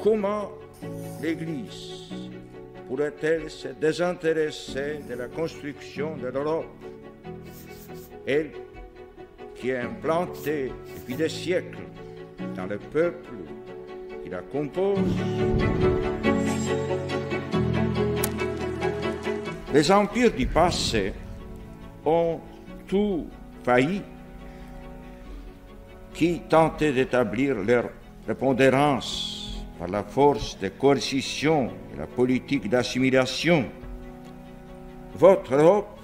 comment l'Église pourrait-elle se désintéresser de la construction de l'Europe, elle qui est implantée depuis des siècles dans le peuple qui la compose? Les empires du passé ont tout failli, qui tentaient d'établir leur prépondérance par la force de coercition et la politique d'assimilation. Votre Europe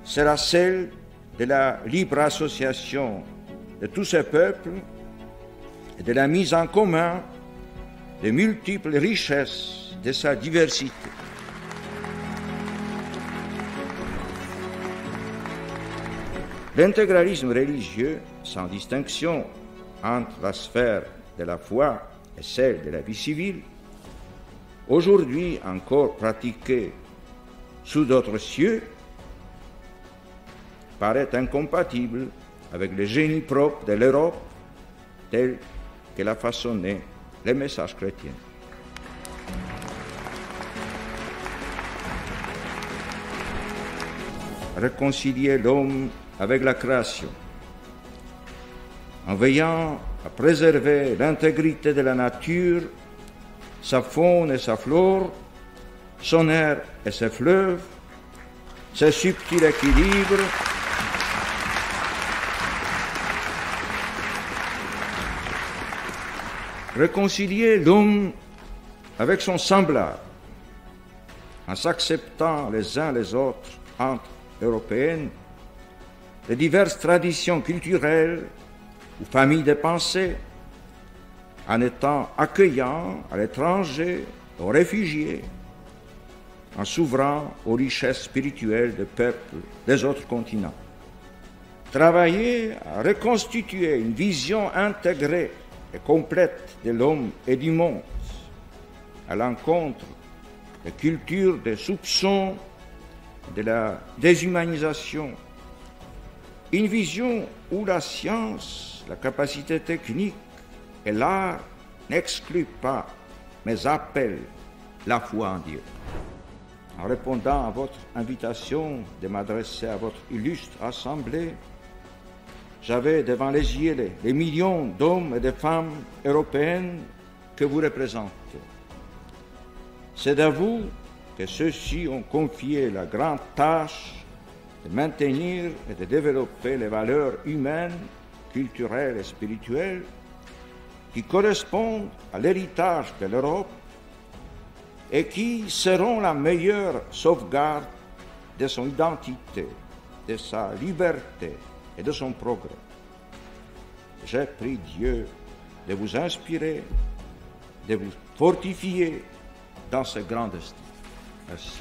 sera celle de la libre association de tous ces peuples et de la mise en commun des multiples richesses de sa diversité. L'intégralisme religieux, sans distinction entre la sphère de la foi et celle de la vie civile, aujourd'hui encore pratiqué sous d'autres cieux, paraît incompatible avec le génie propre de l'Europe tel que l'a façonné le message chrétien. Réconcilier l'homme avec la création, en veillant à préserver l'intégrité de la nature, sa faune et sa flore, son air et ses fleuves, ses subtils équilibres, réconcilier l'homme avec son semblable, en s'acceptant les uns les autres entre Européennes, les diverses traditions culturelles ou familles de pensée, en étant accueillants à l'étranger, aux réfugiés, en s'ouvrant aux richesses spirituelles des peuples des autres continents. Travailler à reconstituer une vision intégrée et complète de l'homme et du monde, à l'encontre des cultures des soupçons, de la déshumanisation. Une vision où la science, la capacité technique et l'art n'excluent pas, mais appellent la foi en Dieu. En répondant à votre invitation de m'adresser à votre illustre assemblée, j'avais devant les yeux les millions d'hommes et de femmes européennes que vous représentez. C'est à vous que ceux-ci ont confié la grande tâche de maintenir et de développer les valeurs humaines, culturelles et spirituelles qui correspondent à l'héritage de l'Europe et qui seront la meilleure sauvegarde de son identité, de sa liberté et de son progrès. J'ai prié Dieu de vous inspirer, de vous fortifier dans ce grand destin. Merci.